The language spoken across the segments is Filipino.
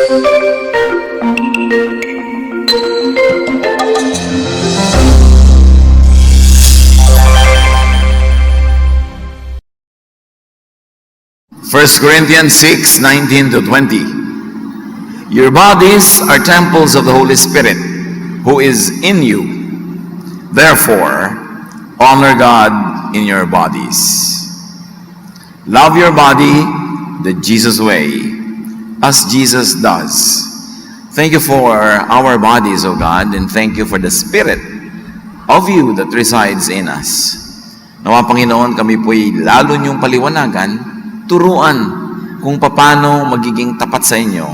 First Corinthians 6:19-20. Your bodies are temples of the Holy Spirit, who is in you. Therefore, honor God in your bodies. Love your body the Jesus way, as Jesus does. Thank you for our bodies, O God, and thank you for the Spirit of you that resides in us. Nawa, Panginoon, kami po'y lalo niyong paliwanagan, turuan kung paano magiging tapat sa inyo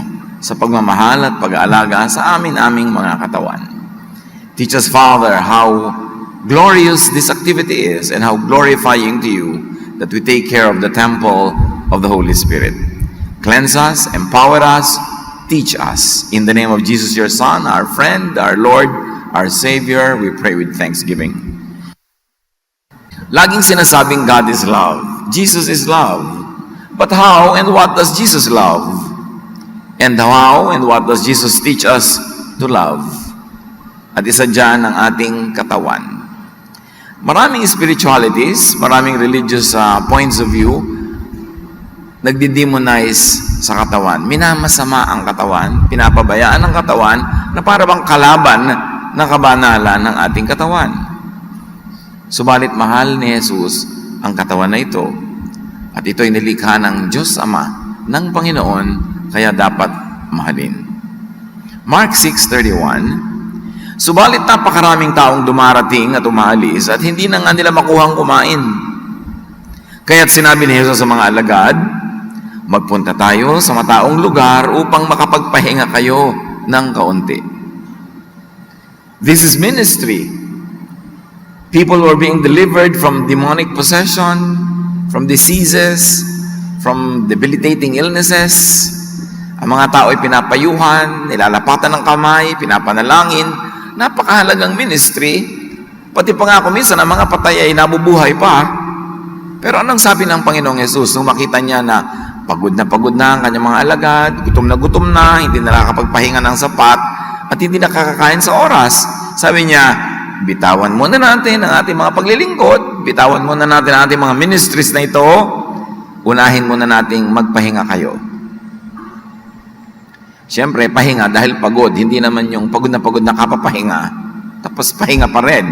sa pagmamahal at pag-aalaga sa aming mga katawan. Teach us, Father, how glorious this activity is and how glorifying to you that we take care of the temple of the Holy Spirit. Cleanse us, empower us, teach us. In the name of Jesus, your Son, our friend, our Lord, our Savior, we pray with thanksgiving. Laging sinasabing God is love. Jesus is love. But how and what does Jesus love? And how and what does Jesus teach us to love? At isa dyan ang ating katawan. Maraming spiritualities, maraming religious points of view, nagdi-demonize sa katawan. Minamasama ang katawan, pinapabayaan ang katawan na para bang kalaban ng kabanalan ng ating katawan. Subalit mahal ni Jesus ang katawan na ito. At ito'y nilikha ng Diyos Ama, ng Panginoon, kaya dapat mahalin. Mark 6:31, subalit napakaraming taong dumarating at umaalis at hindi na nga nila makuhang kumain. Kaya't sinabi ni Jesus sa mga alagad, magpunta tayo sa mataong lugar upang makapagpahinga kayo ng kaunti. This is ministry. People were being delivered from demonic possession, from diseases, from debilitating illnesses. Ang mga tao ay pinapayuhan, nilalapatan ng kamay, pinapanalangin. Napakahalagang ministry. Pati pa nga kung minsan ang mga patay ay nabubuhay pa. Pero anong sabi ng Panginoong Jesus nung makita niya na pagod na ang kanyang mga alagad, gutom na, hindi na nakakapagpahinga ng sapat, at hindi nakakakain sa oras? Sabi niya, bitawan muna natin ang ating mga paglilingkod, bitawan muna natin ang ating mga ministries na ito, unahin muna nating magpahinga kayo. Siyempre, pahinga dahil pagod, hindi naman yung pagod na kapapahinga, tapos pahinga pa rin.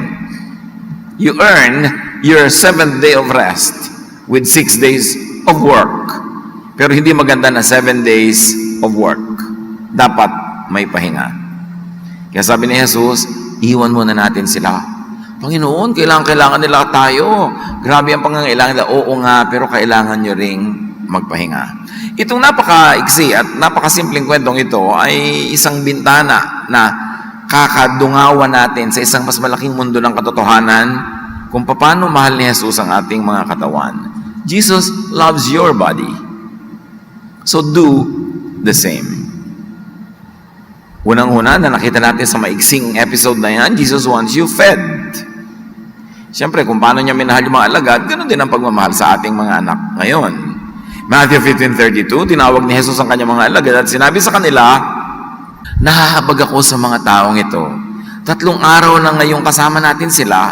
You earn your 7th day of rest with 6 days of work. Pero hindi maganda na 7 days of work. Dapat may pahinga. Kaya sabi ni Jesus, iwan muna natin sila. Panginoon, kailangan nila tayo. Grabe ang pangangailangan nila. Oo nga, pero kailangan nyo ring magpahinga. Itong napaka-iksi at napakasimpleng kwentong ito ay isang bintana na kakadungawan natin sa isang mas malaking mundo ng katotohanan kung paano mahal ni Jesus ang ating mga katawan. Jesus loves your body. So do the same. Unang-una na nakita natin sa maiksing episode na yan, Jesus wants you fed. Siyempre, kung paano niya minahal yung mga alagad, ganoon din ang pagmamahal sa ating mga anak ngayon. Matthew 15:32, tinawag ni Jesus ang kanyang mga alagad at sinabi sa kanila, nahahabag ako sa mga taong ito. 3 araw na ngayong kasama natin sila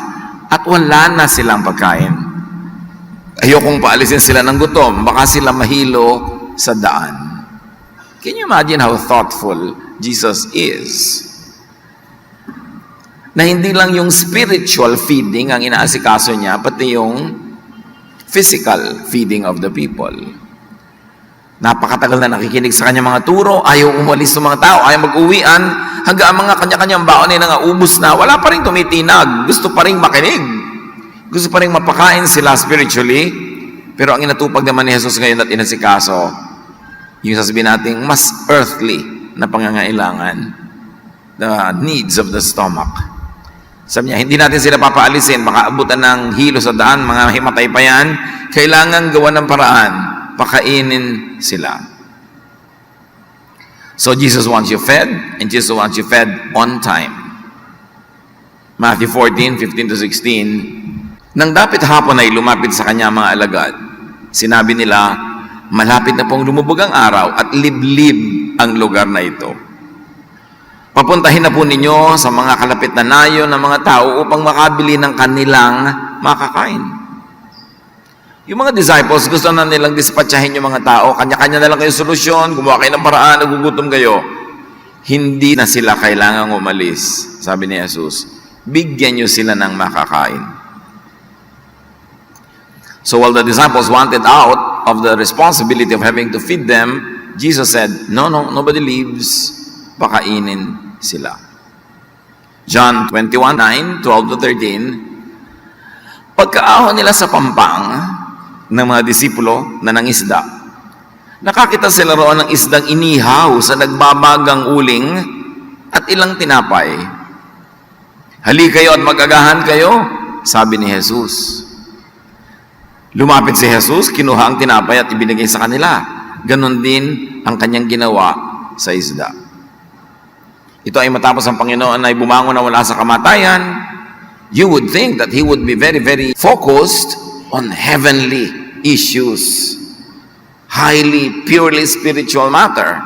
at wala na silang pagkain. Ayokong paalisin sila ng gutom, baka sila mahilo sa daan. Can you imagine how thoughtful Jesus is? Na hindi lang yung spiritual feeding ang inaasikaso niya, pati yung physical feeding of the people. Napakatagal na nakikinig sa kanyang mga turo, ayaw umalis ng mga tao, ayaw mag-uwian, hanggang ang mga kanya-kanyang baon ay nangaubos na, wala pa rin tumitinag, gusto pa rin makinig, gusto pa rin mapakain sila spiritually, pero ang inatupag naman ni Jesus ngayon at inasikaso, yung sasabihin natin, mas earthly na pangangailangan, the needs of the stomach. Sabi niya, hindi natin sila papaalisin, baka abutan ng hilo sa daan, mga himatay pa yan, kailangan gawa ng paraan, pakainin sila. So Jesus wants you fed, and Jesus wants you fed on time. Matthew 14:15-16, nang dapit hapon ay lumapit sa kanya mga alagad, sinabi nila, malapit na pong lumubog ang araw at liblib ang lugar na ito. Papuntahin na po ninyo sa mga kalapit na nayo ng mga tao upang makabili ng kanilang makakain. Yung mga disciples, gusto na nilang dispatchahin yung mga tao. Kanya-kanya na lang kayo solusyon, gumawa kayo ng paraan, nagugutom kayo. Hindi na sila kailangang umalis. Sabi ni Jesus, bigyan nyo sila ng makakain. So while the disciples wanted out of the responsibility of having to feed them, Jesus said, no, nobody leaves. Pakainin sila. John 21:9, 12-13, pagkaahon nila sa pampang ng mga disipulo na nangisda, nakakita sila roon ng isdang inihaw sa nagbabagang uling at ilang tinapay. Hali kayo at mag-agahan kayo, sabi ni Jesus. Lumapit si Jesus, kinuha ang tinapay at ibinigay sa kanila. Ganon din ang kanyang ginawa sa isda. Ito ay matapos ang Panginoon ay bumangon na wala sa kamatayan. You would think that He would be very, very focused on heavenly issues. Highly, purely spiritual matter.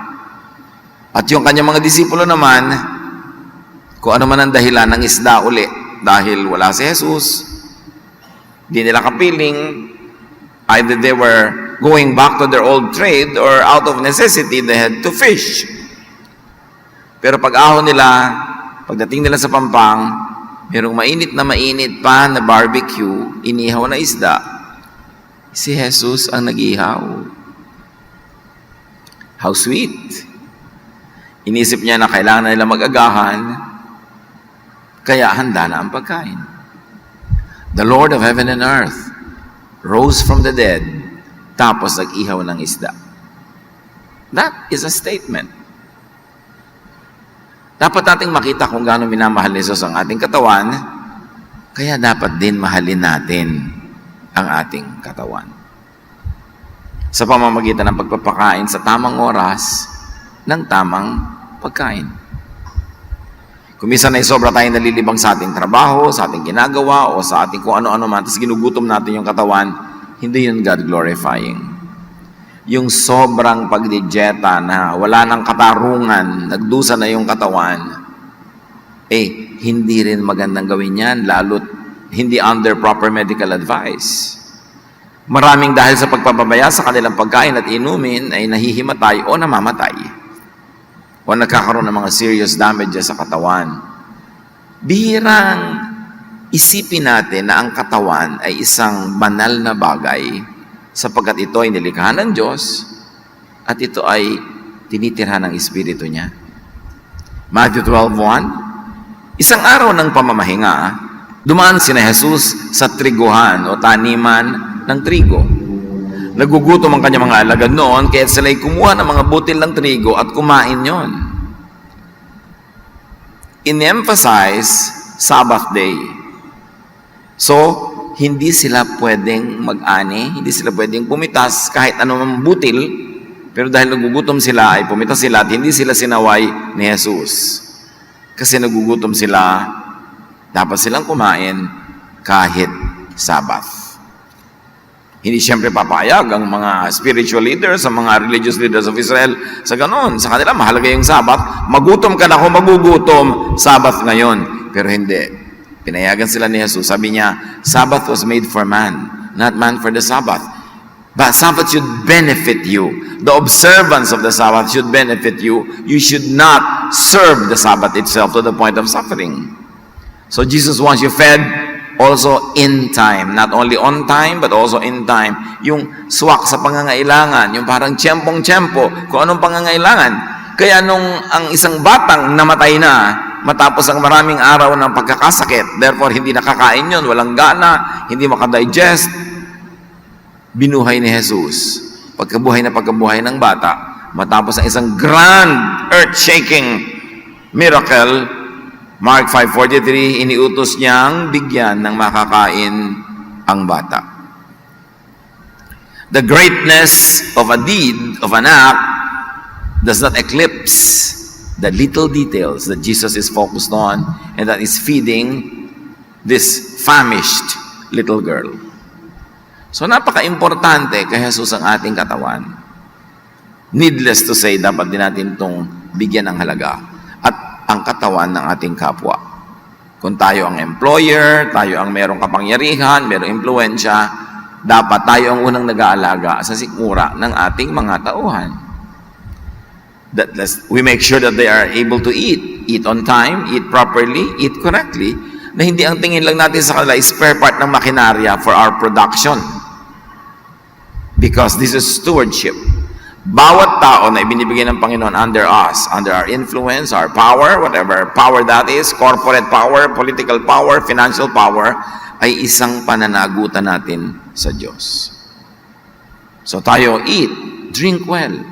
At yung kanyang mga disipulo naman, kung ano man ang dahilan ng isda uli, dahil wala si Jesus, di nila kapiling, either they were going back to their old trade or out of necessity, they had to fish. Pero pag-ahon nila, pagdating nila sa pampang, merong mainit pa na barbecue, inihaw na isda. Si Jesus ang nag-ihaw. How sweet. Inisip niya na kailangan na nila mag-agahan, kaya handa na ang pagkain. The Lord of heaven and earth rose from the dead, tapos nag-ihaw ng isda. That is a statement. Dapat nating makita kung gaano minamahal ni Jesus ang ating katawan, kaya dapat din mahalin natin ang ating katawan. Sa pamamagitan ng pagpapakain sa tamang oras ng tamang pagkain. Kung minsan ay sobra tayong nalilibang sa ating trabaho, sa ating ginagawa, o sa ating kung ano-ano man, tapos ginugutom natin yung katawan, hindi yun God-glorifying. Yung sobrang pagdidyeta na wala nang katarungan, nagdusa na yung katawan, hindi rin magandang gawin yan, lalo't hindi under proper medical advice. Maraming dahil sa pagpapabaya sa kanilang pagkain at inumin ay nahihimatay o namamatay o nagkakaroon ng mga serious damages sa katawan. Bihirang isipin natin na ang katawan ay isang banal na bagay sapagkat ito ay nilikha ng Diyos at ito ay tinitirhan ng Espiritu niya. Matthew 12:1, isang araw ng pamamahinga, dumaan sina Jesus sa triguhan o taniman ng trigo. Nagugutom ang kanyang mga alagad noon, kaya sila'y kumuha ng mga butil ng trigo at kumain yon. In-emphasize Sabbath day. So, hindi sila pwedeng mag-ani, hindi sila pwedeng pumitas kahit anumang butil, pero dahil nagugutom sila, ay pumitas sila at hindi sila sinaway ni Jesus. Kasi nagugutom sila, dapat silang kumain kahit Sabbath. Hindi siyempre papayag ang mga spiritual leaders, ang mga religious leaders of Israel sa ganon. Sa kanila, mahalaga yung Sabbath. Magutom ka na kung magugutom, Sabbath ngayon. Pero hindi. Pinayagan sila ni Jesus. Sabi niya, Sabbath was made for man, not man for the Sabbath. But Sabbath should benefit you. The observance of the Sabbath should benefit you. You should not serve the Sabbath itself to the point of suffering. So Jesus wants you fed also in time. Not only on time, but also in time. Yung swak sa pangangailangan, yung parang tiyempong-tiyempo, kung anong pangangailangan. Kaya nung ang isang batang namatay na, matapos ang maraming araw ng pagkakasakit, therefore hindi nakakain yun, walang gana, hindi makadigest, binuhay ni Jesus. Pagkabuhay ng bata, matapos ang isang grand, earth-shaking miracle, Mark 5:43, iniutos niyang bigyan ng makakain ang bata. The greatness of a deed, of an act, does not eclipse the little details that Jesus is focused on and that is feeding this famished little girl. So napaka-importante kay Jesus ang ating katawan. Needless to say, dapat din natin itong bigyan ng halaga at ang katawan ng ating kapwa. Kung tayo ang employer, tayo ang merong kapangyarihan, merong impluensya, dapat tayo ang unang nag-aalaga sa sikmura ng ating mga tauhan. We make sure that they are able to eat on time, eat properly, eat correctly, na hindi ang tingin lang natin sa kanila is spare part ng makinarya for our production. Because this is stewardship. Bawat tao na ibinibigay ng Panginoon under us, under our influence, our power, whatever power that is, corporate power, political power, financial power, ay isang pananagutan natin sa Diyos. So tayo, eat, drink well.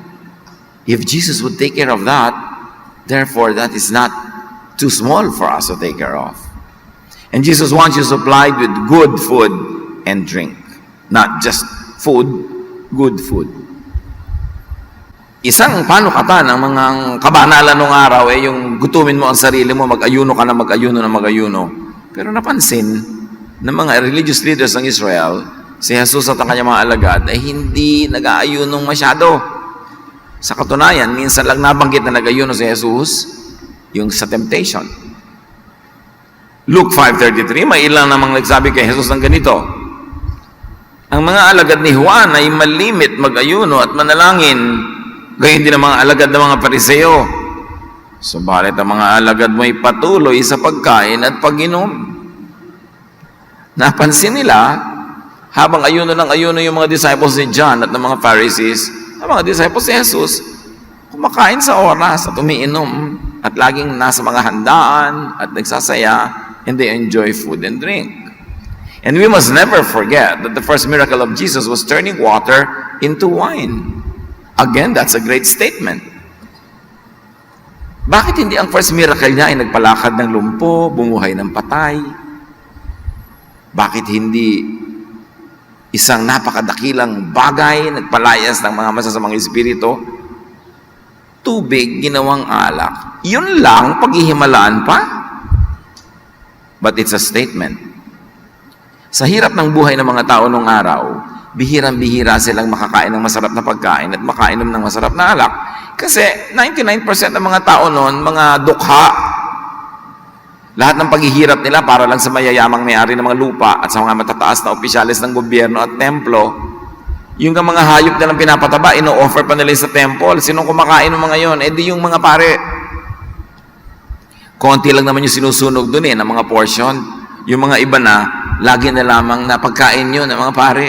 If Jesus would take care of that, therefore that is not too small for us to take care of. And Jesus wants you supplied with good food and drink. Not just food, good food. Isang panukatan ng mga kabanalan ng araw ay yung gutumin mo ang sarili mo, mag-ayuno ka na mag-ayuno. Pero napansin ng mga religious leaders ng Israel, si Jesus at ang kanyang mga alagad ay hindi nag-aayunong masyado. Sa katunayan, minsan lang nabanggit na nag-ayuno si Jesus, yung sa temptation. Luke 5:33, may ilang namang nagsabi kay Jesus ng ganito, ang mga alagad ni Juan ay malimit mag-ayuno at manalangin, gayon din ang mga alagad ng mga Pariseo. Subalit ang mga alagad mo ay patuloy sa pagkain at pag-inom. Napansin nila, habang ayuno ng ayuno yung mga disciples ni John at ng mga Pharisees, ang mga disciples ni Jesus, kumakain sa oras at umiinom at laging nasa mga handaan at nagsasaya, and they enjoy food and drink. And we must never forget that the first miracle of Jesus was turning water into wine. Again, that's a great statement. Bakit hindi ang first miracle niya ay nagpalakad ng lumpo, bumuhay ng patay? Bakit hindi isang napakadakilang bagay, nagpalayas ng mga masasamang espiritu? Tubig, ginawang alak. Yun lang, paghihimalaan pa? But it's a statement. Sa hirap ng buhay ng mga tao nung araw, bihirang-bihira silang makakain ng masarap na pagkain at makainom ng masarap na alak. Kasi 99% ng mga tao noon, mga dukha. Lahat ng paghihirap nila para lang sa mayayamang may-ari ng mga lupa at sa mga matataas na opisyalis ng gobyerno at templo. Yung mga hayop nilang pinapataba, ino-offer pa nila sa temple. Sinong kumakain ng mga yon? Eh di yung mga pare. Konti lang naman yung sinusunog dun ng mga portion. Yung mga iba na, lagi na lamang na pagkain yun ng mga pare.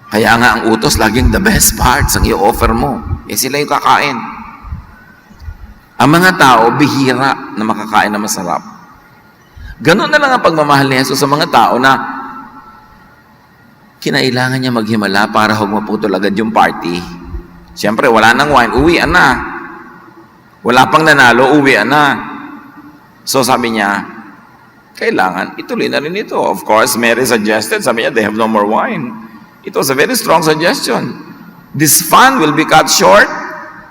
Kaya nga ang utos, laging the best parts ang i-offer mo. Eh sila yung kakain. Ang mga tao, bihira na makakain na masarap. Ganun na lang ang pagmamahal ni Jesus sa mga tao na kinailangan niya maghimala para huwag maputol agad yung party. Siyempre, wala nang wine, uwian na. Wala pang nanalo, uwian na. So sabi niya, kailangan ituloy na rin ito. Of course, Mary suggested, sabi niya, they have no more wine. It was a very strong suggestion. This fun will be cut short,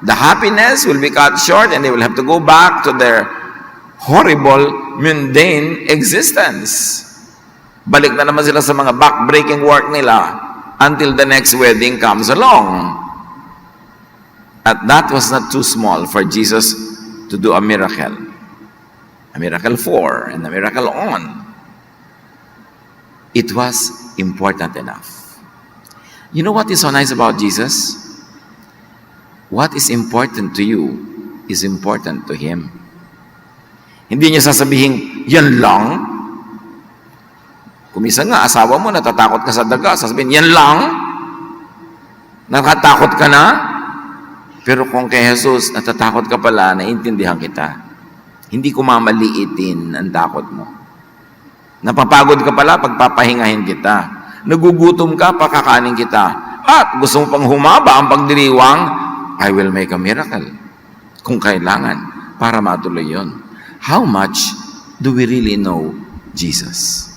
the happiness will be cut short, and they will have to go back to their horrible, mundane existence. Balik na naman sila sa mga back-breaking work nila until the next wedding comes along. At that was not too small for Jesus to do a miracle. A miracle for, and a miracle on. It was important enough. You know what is so nice about Jesus? What is important to you is important to Him. Hindi niya sasabihin, yan lang. Kumisa nga, asawa mo, natatakot ka sa daga. Sasabihin, yan lang. Nakatakot ka na. Pero kung kay Jesus, natatakot ka pala, naiintindihan kita. Hindi ko mamaliitin ang takot mo. Napapagod ka pala, pagpapahingahin kita. Nagugutom ka, pakakanin kita. At gusto mo pang humaba ang pagdiriwang, I will make a miracle. Kung kailangan, para matuloy yun. How much do we really know Jesus?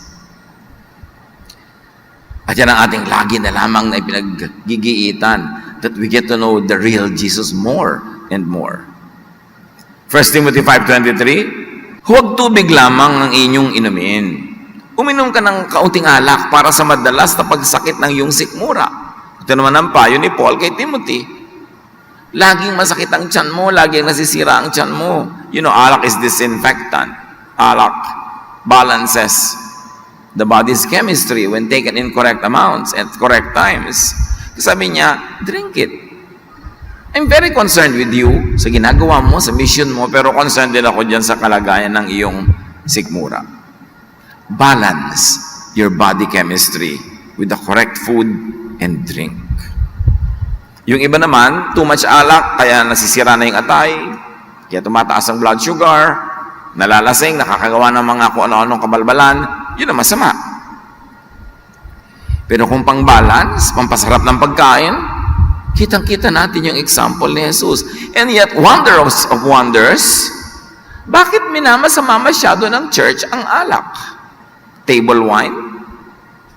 At yan ang ating lagi na lamang na ipinaggigiitan, that we get to know the real Jesus more and more. 1 Timothy 5:23, huwag tubig lamang ang inyong inumin. Uminom ka ng kaunting alak para sa madalas na pagsakit ng iyong sikmura. Ito naman ang payo ni Paul kay Timothy. Laging masakit ang tiyan mo, laging nasisira ang tiyan mo. You know, alak is disinfectant. Alak balances the body's chemistry when taken in correct amounts at correct times. Sabi niya, drink it. I'm very concerned with you sa ginagawa mo, sa mission mo, pero concerned din ako dyan sa kalagayan ng iyong sikmura. Balance your body chemistry with the correct food and drink. Yung iba naman, too much alak, kaya nasisira na yung atay, kaya tumataas ang blood sugar, nalalasing, nakakagawa ng mga kung ano-anong kabalbalan, yun ang masama. Pero kung pang-balance, pampasarap ng pagkain, kitang-kita natin yung example ni Jesus. And yet, wonder of wonders, bakit minamasama masyado ng church ang alak? Table wine,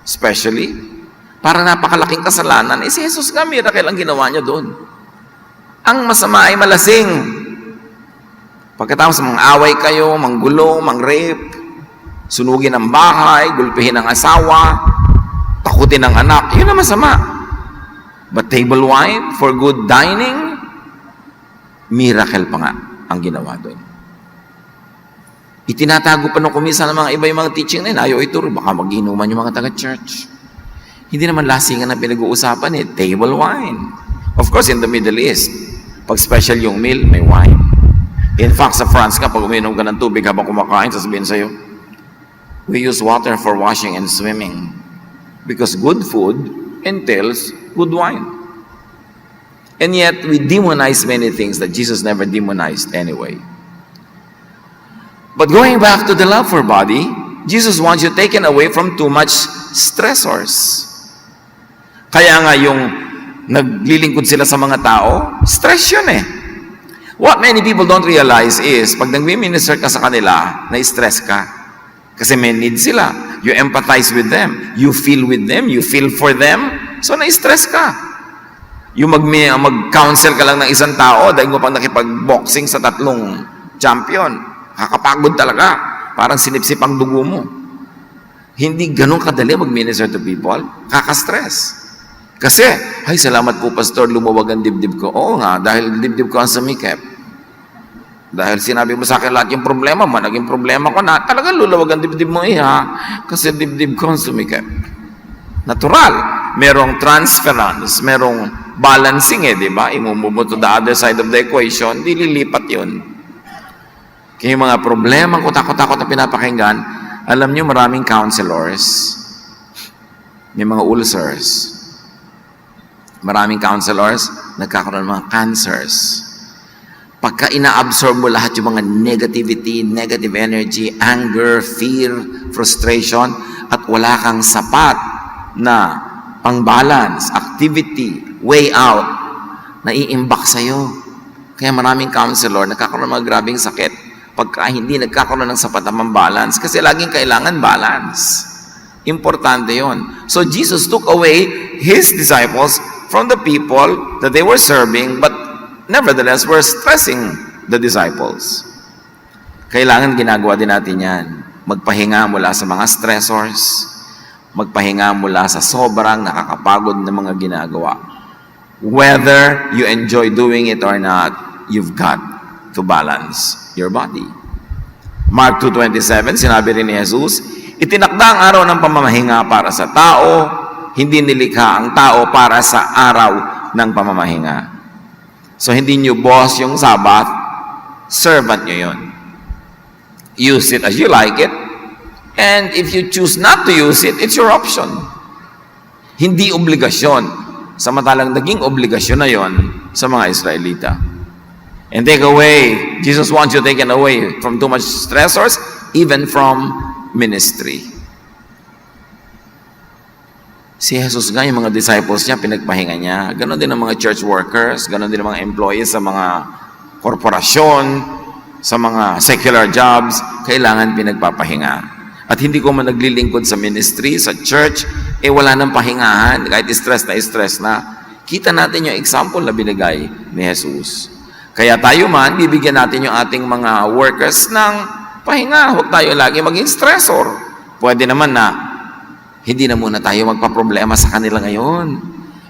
especially, para napakalaking kasalanan. Si Jesus nga, miracle ang ginawa niya doon. Ang masama ay malasing. Pagkatapos mga away kayo, manggulo, mang-rape, sunugin ang bahay, gulpihin ang asawa, takutin ang anak, yun ang masama. But table wine for good dining, miracle pa nga ang ginawa doon. Itinatago pa nung kumisa ng mga iba yung mga teaching na yun, ayaw ituro, baka mag-inuman yung mga taga-church. Hindi naman lasingan na pinag-uusapan table wine. Of course, in the Middle East, pag special yung meal, may wine. In fact, sa France ka, pag uminom ka ng tubig habang kumakain, sasabihin sa'yo, we use water for washing and swimming because good food entails good wine. And yet, we demonize many things that Jesus never demonized anyway. But going back to the love for body, Jesus wants you taken away from too much stressors. Kaya nga yung naglilingkod sila sa mga tao, stress yun What many people don't realize is, pag nag-minister ka sa kanila, na-stress ka. Kasi may need sila. You empathize with them. You feel with them. You feel for them. So, na-stress ka. Yung mag-counsel ka lang ng isang tao, dahil mo pang nakipag-boxing sa 3 champion. Kakapagod talaga. Parang sinipsip ang dugo mo. Hindi ganun kadali mag-minister to people. Kaka-stress. Kasi, ay, salamat po, Pastor, lumawag ang dibdib ko. Oo nga, dahil dibdib ko ang sumikip. Dahil sinabi mo sa akin lahat yung problema mo, naging problema ko na, talagang lulawag ang dibdib mo kasi dibdib ko ang sumikip. Natural. Merong transference, merong balancing di ba? Imumove to the other side of the equation, di lilipat yun. Kaya yung mga problema ko, takot-takot na pinapakinggan, alam nyo, maraming counselors, may mga ulcers, maraming counselors, nagkakaroon ng mga cancers. Pagka ina-absorb mo lahat yung mga negativity, negative energy, anger, fear, frustration, at wala kang sapat na pang-balance, activity, way out, naiimbak sa'yo. Kaya maraming counselor, nagkakaroon ng mga grabing sakit pagka hindi nagkakaroon ng sapat na pang-balance. Kasi laging kailangan balance. Importante yon. So Jesus took away His disciples from the people that they were serving, but nevertheless were stressing the disciples. Kailangan ginagawa din natin yan. Magpahinga mula sa mga stressors, magpahinga mula sa sobrang nakakapagod na mga ginagawa. Whether you enjoy doing it or not, you've got to balance your body. Mark 2:27, sinabi rin ni Jesus, itinakda ang araw ng pamamahinga para sa tao, hindi nilikha ang tao para sa araw ng pamamahinga. So, hindi nyo boss yung Sabbath, servant nyo yun. Use it as you like it, and if you choose not to use it, it's your option. Hindi obligasyon. Samantalang naging obligasyon na yon sa mga Israelita. And take away, Jesus wants you taken away from too much stressors, even from ministry. Si Jesus nga, yung mga disciples niya, pinagpahinga niya. Ganon din ang mga church workers, ganon din ang mga employees sa mga korporasyon, sa mga secular jobs, kailangan pinagpapahinga. At hindi ko man naglilingkod sa ministry, sa church, wala nang pahingahan, kahit stress na. Kita natin yung example na binigay ni Jesus. Kaya tayo man, bibigyan natin yung ating mga workers ng pahinga. Huwag tayo lagi maging stressor. Pwede naman na hindi na muna tayo magpa-problema sa kanila ngayon.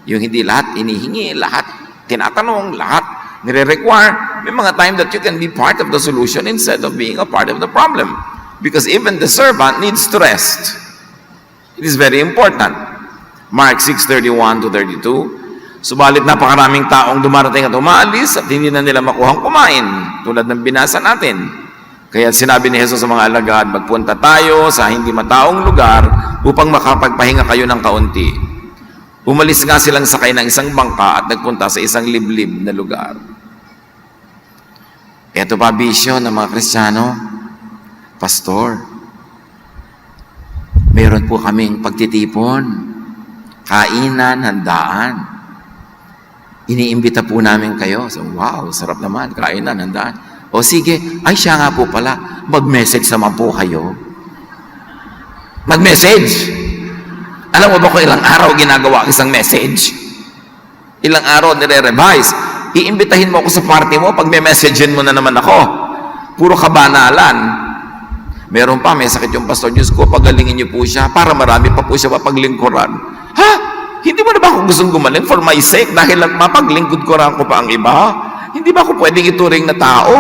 Yung hindi lahat inihingi, lahat tinatanong, lahat nire-require. May mga time that you can be part of the solution instead of being a part of the problem. Because even the servant needs to rest. It is very important. Mark 6:31 to 32. Subalit napakaraming taong dumarating at umaalis at hindi na nila makuhang kumain, tulad ng binasa natin. Kaya sinabi ni Jesus sa mga alagad, magpunta tayo sa hindi mataong lugar upang makapagpahinga kayo ng kaunti. Umalis nga silang sakay ng isang bangka at nagpunta sa isang liblib na lugar. Ito pa bisyo ng mga Kristiyano, Pastor, meron po kaming pagtitipon, kainan, handaan. Iniimbita po namin kayo. So, wow, sarap naman, kainan, handaan. O sige, ay siya nga po pala, mag-message naman po kayo. Mag-message. Alam mo ba kung ilang araw ginagawa ang isang message? Ilang araw nire-revise. Iimbitahin mo ako sa party mo, pag may messagein mo na naman ako. Puro kabanalan. Meron pa, may sakit yung pastor, Diyos ko, pagalingin niyo po siya para marami pa po siya mapaglingkuran. Ha? Hindi mo na ba ako gustong gumaling for my sake dahil lang mapaglingkod ko rin ko pa ang iba? Hindi ba ako pwedeng ituring na tao?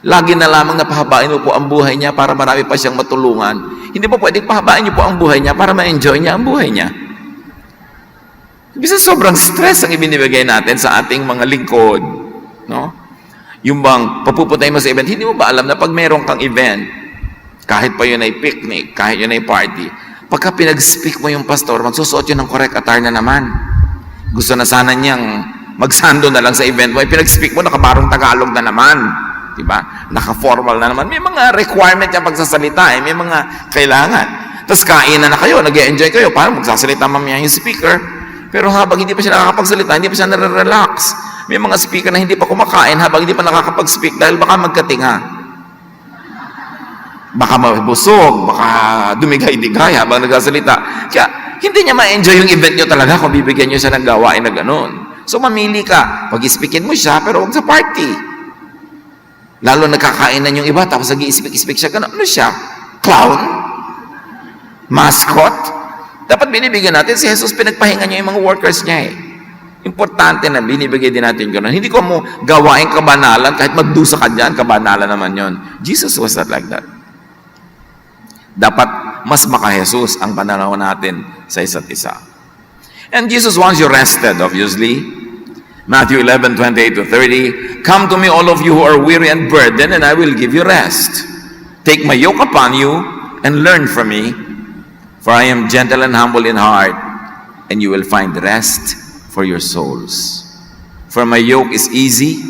Lagi na lamang napahabain mo po ang buhay niya para marami pa siyang matulungan. Hindi ba pwedeng pahabain niyo po ang buhay niya para ma-enjoy niya ang buhay niya? Bisa sobrang stress ang ibinibigay natin sa ating mga lingkod. No? Yung bang papupuntay mo sa event, hindi mo ba alam na pag meron kang event, kahit pa yun ay picnic, kahit yun ay party, pagka pinag-speak mo yung pastor, magsusuot yun ng correct attire na naman. Gusto na sana niyang magsando na lang sa event mo, ay pinag-speak mo, nakabarong Tagalog na naman. Diba? Naka-formal na naman. May mga requirement yung pagsasalita, may mga kailangan. Tapos kainan na kayo, nag-enjoy kayo, parang magsasalita mamaya yung speaker. Pero habang hindi pa siya nakakapagsalita, hindi pa siya nare-relax. May mga speaker na hindi pa kumakain habang hindi pa nakakapag-speak dahil baka magkatinga. Baka mabusog, baka dumigay-digay habang nagsasalita. Kaya hindi niya ma-enjoy yung event niyo talaga kung bibigyan niyo siya ng gawain na ganun. So mamili ka, pag-speakin mo siya pero huwag sa party. Lalo nagkakainan yung iba tapos nag-i-speak siya, ganun. Ano siya? Clown? Mascot? Dapat binibigyan natin si Jesus, pinagpahinga niya yung mga workers niya eh. Importante na binibigay din natin gano'n. Hindi ko mo gawain kabanalan, kahit magdusa ka dyan, kabanalan naman yon. Jesus was not like that. Dapat mas maka-Jesus ang pananaw natin sa isa't isa. And Jesus wants you rested, obviously. Matthew 11:28 to 30, come to me all of you who are weary and burdened, and I will give you rest. Take my yoke upon you and learn from me, for I am gentle and humble in heart, and you will find rest for your souls. For my yoke is easy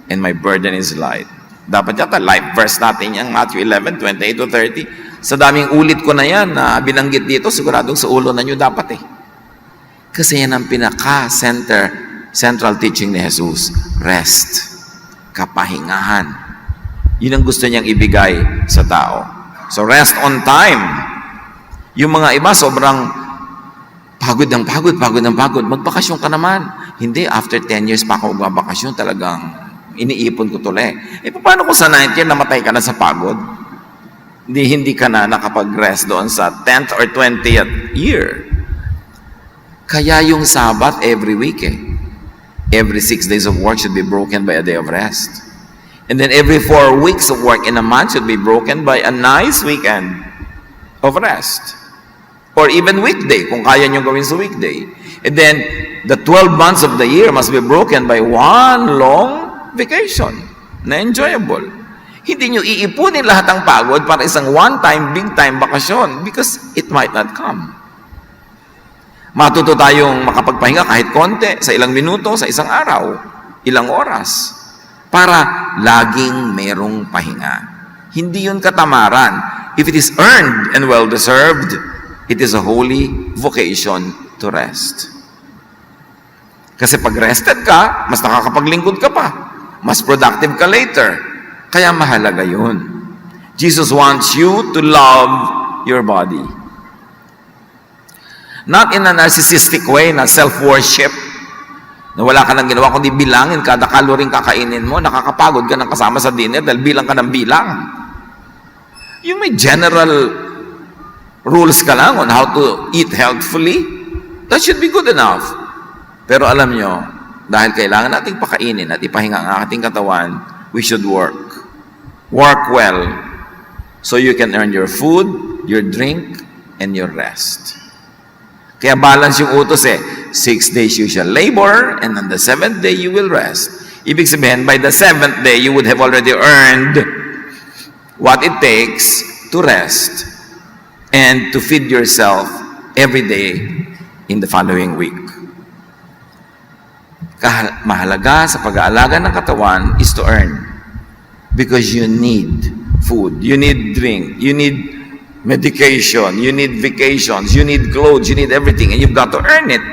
and my burden is light. Dapat yata life verse natin yung Matthew 11:28 to 30. Sa daming ulit ko na yan na binanggit dito, siguradong sa ulo na nyo dapat eh. Kasi yan ang central teaching ni Jesus. Rest. Kapahingahan. Yun ang gusto niyang ibigay sa tao. So rest on time. Yung mga iba sobrang pagod ng pagod. Magbakasyon ka naman. Hindi, after 10 years pa ako magbabakasyon, talagang iniipon ko tuloy. Paano kung sa 9th year namatay ka na sa pagod? Hindi ka na nakapag-rest doon sa 10th or 20th year. Kaya yung Sabbath every week eh. Every 6 days of work should be broken by a day of rest. And then every 4 weeks of work in a month should be broken by a nice weekend of rest. Or even weekday, kung kaya nyo gawin sa weekday. And then, the 12 months of the year must be broken by one long vacation na enjoyable. Hindi nyo iipunin lahat ng pagod para isang one-time, big-time bakasyon because it might not come. Matuto tayong makapagpahinga kahit konti, sa ilang minuto, sa isang araw, ilang oras, para laging merong pahinga. Hindi yun katamaran. If it is earned and well-deserved, it is a holy vocation to rest. Kasi pag rested ka, mas nakakapaglingkod ka pa. Mas productive ka later. Kaya mahalaga yun. Jesus wants you to love your body. Not in a narcissistic way, na self-worship, na wala ka nang ginawa, kundi bilangin kada kaloring kakainin mo, nakakapagod ka ng kasama sa dinner dahil bilang ka ng bilang. Yung may general rules ka lang on how to eat healthfully, That should be good enough. Pero alam nyo, dahil kailangan nating pakainin at ipahinga ang ating katawan, we should work. Work well so you can earn your food, your drink, and your rest. Kaya balance yung utos 6 days you shall labor, and on the 7th day you will rest. Ibig sabihin, by the 7th day, you would have already earned what it takes to rest and to feed yourself every day in the following week. Mahalaga sa pag-aalaga ng katawan is to earn. Because you need food, you need drink, you need medication, you need vacations, you need clothes, you need everything, and you've got to earn it.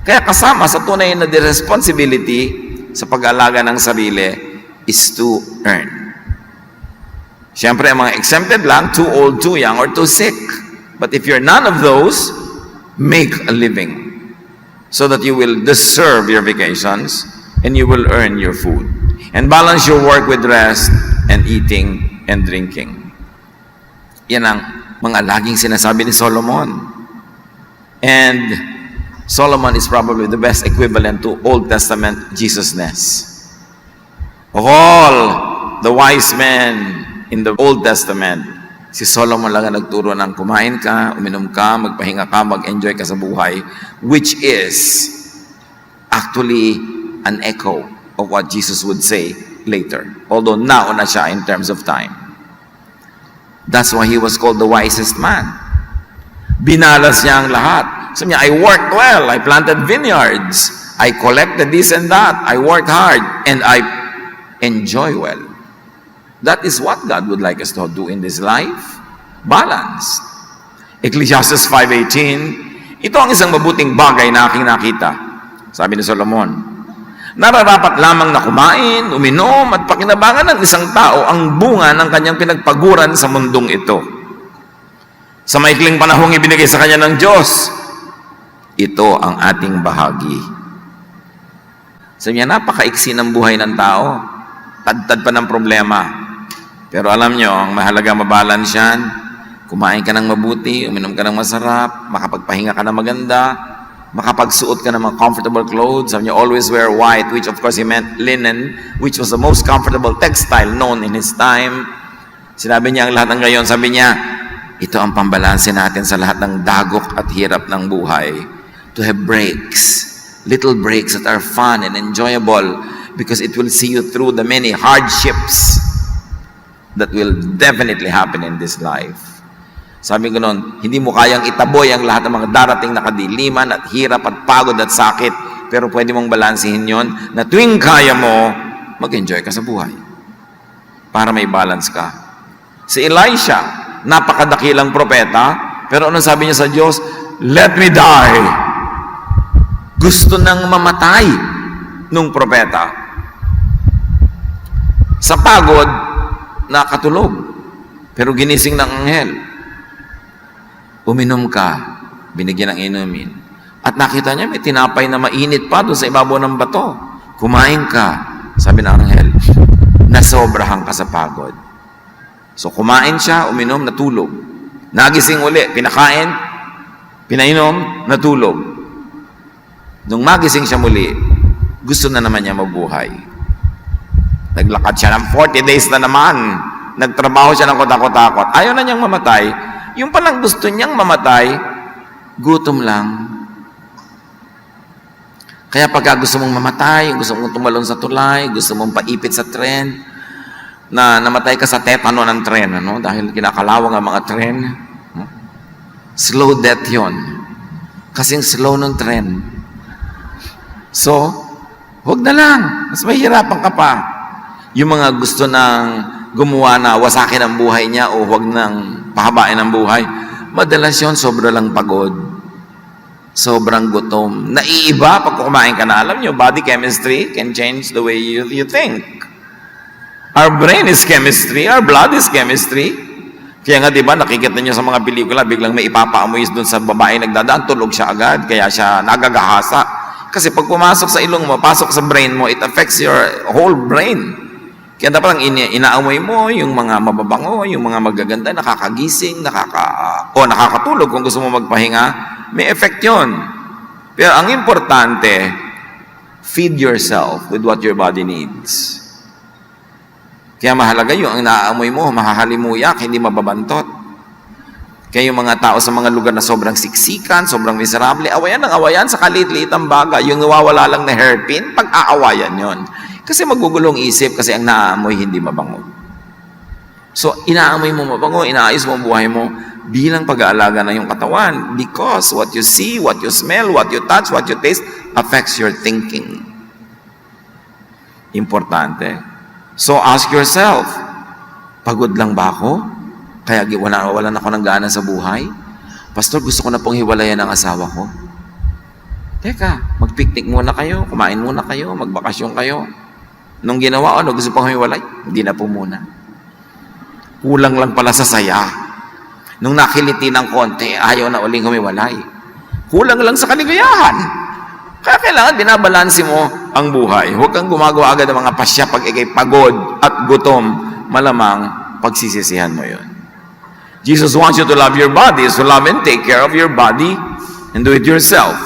Kaya kasama sa tunay na responsibility sa pag-aalaga ng sarili is to earn. Siyempre, ang mga exempted lang, too old, too young, or too sick. But if you're none of those, make a living so that you will deserve your vacations and you will earn your food. And balance your work with rest and eating and drinking. Yan ang mga laging sinasabi ni Solomon. And Solomon is probably the best equivalent to Old Testament Jesusness. Of all the wise men in the Old Testament, si Solomon lang ang nagturo ng kumain ka, uminom ka, magpahinga ka, mag-enjoy ka sa buhay, which is actually an echo of what Jesus would say later. Although nauna siya in terms of time. That's why he was called the wisest man. Binalas niya ang lahat. Sabi niya, I worked well, I planted vineyards, I collected this and that, I worked hard, and I enjoy well. That is what God would like us to do in this life. Balanced. Ecclesiastes 5:18, ito ang isang mabuting bagay na aking nakita. Sabi ni Solomon, nararapat lamang na kumain, uminom, at pakinabangan ng isang tao ang bunga ng kanyang pinagpaguran sa mundong ito. Sa maikling panahong ibinigay sa kanya ng Diyos, ito ang ating bahagi. Sabi niya, napakaiksi ng buhay ng tao. Tad-tad pa ng problema. Pero alam nyo, ang mahalaga mabalance yan. Kumain ka ng mabuti, uminom ka ng masarap, makapagpahinga ka ng maganda, makapagsuot ka ng mga comfortable clothes. Sabi niya, always wear white, which of course he meant linen, which was the most comfortable textile known in his time. Sinabi niya ang lahat ng gayon. Sabi niya, ito ang pambalanse natin sa lahat ng dagok at hirap ng buhay. To have breaks, little breaks that are fun and enjoyable because it will see you through the many hardships that will definitely happen in this life. Sabi ko noon, hindi mo kayang itaboy ang lahat ng mga darating na kadiliman at hirap at pagod at sakit, pero pwede mong balansihin yon na tuwing kaya mo, mag-enjoy ka sa buhay para may balance ka. Si Elisha, napakadakilang propeta, pero ano sabi niya sa Diyos? Let me die. Gusto nang mamatay nung propeta. Sa pagod, nakatulog. Pero ginising ng anghel. Uminom ka, binigyan ng inumin. At nakita niya may tinapay na mainit pa doon sa ibabaw ng bato. Kumain ka, sabi ng anghel, nasobrahan ka sa pagod. So kumain siya, uminom, natulog. Nagising uli, pinakain, pinainom, natulog. Nung magising siya muli, gusto na naman niya mabuhay. Naglakad siya ng 40 days na naman. Nagtrabaho siya ng kotakot-takot. Ayaw na niyang mamatay. Yung palang gusto niyang mamatay, gutom lang. Kaya pagka gusto mong mamatay, gusto mong tumalon sa tulay, gusto mong paipit sa tren, na namatay ka sa tetano ng tren, dahil kinakalawang ang mga tren. Slow death yon. Kasing slow ng tren. So, huwag na lang. Mas mahirapan ka pa. Yung mga gusto nang gumawa na wasakin ang buhay niya o huwag nang pahabain ang buhay, madalas yun, sobra lang pagod. Sobrang gutom. Naiiba pag kumain ka na. Alam nyo, body chemistry can change the way you think. Our brain is chemistry. Our blood is chemistry. Kaya nga, di ba, nakikita nyo sa mga pelikula, biglang may ipapaamoy doon sa babae nagdadaan, tulog siya agad, kaya siya nagagahasa. Kasi pag pumasok sa ilong mo, pasok sa brain mo, it affects your whole brain. Kaya dapat ang inaamoy mo, yung mga mababango, yung mga magaganda, nakakagising, nakakatulog kung gusto mo magpahinga, may effect yun. Pero ang importante, feed yourself with what your body needs. Kaya mahalaga yung ang naaamoy mo, mahahalimuyak, hindi mababantot. Kaya yung mga tao sa mga lugar na sobrang siksikan, sobrang miserable, awayan ng awayan sa kalit-liit ang bagay. Yung nawawala lang na hairpin, pag-aawayan yon. Kasi magugulong isip kasi ang naaamoy hindi mabango. So, inaamoy mo mabango, inaayos mo ang buhay mo bilang pag-aalaga ng iyong katawan. Because what you see, what you smell, what you touch, what you taste, affects your thinking. Importante. So ask yourself, pagod lang ba ako? Kaya walan ako ng gana sa buhay? Pastor, gusto ko na pong hiwalayan ang asawa ko. Teka, mag-picnic muna kayo, kumain muna kayo, magbakasyon kayo. Nung ginawa ko, gusto pong hiwalay? Hindi na po muna. Kulang lang pala sa saya. Nung nakiliti ng konti, ayaw na uling humiwalay. Kulang lang sa kaligayahan. Kaya kailangan binabalansi mo ang buhay. Huwag kang gumagawa agad ng mga pasya pag ikay pagod at gutom. Malamang pagsisisihan mo yun. Jesus wants you to love your body, so love and take care of your body and do it yourself.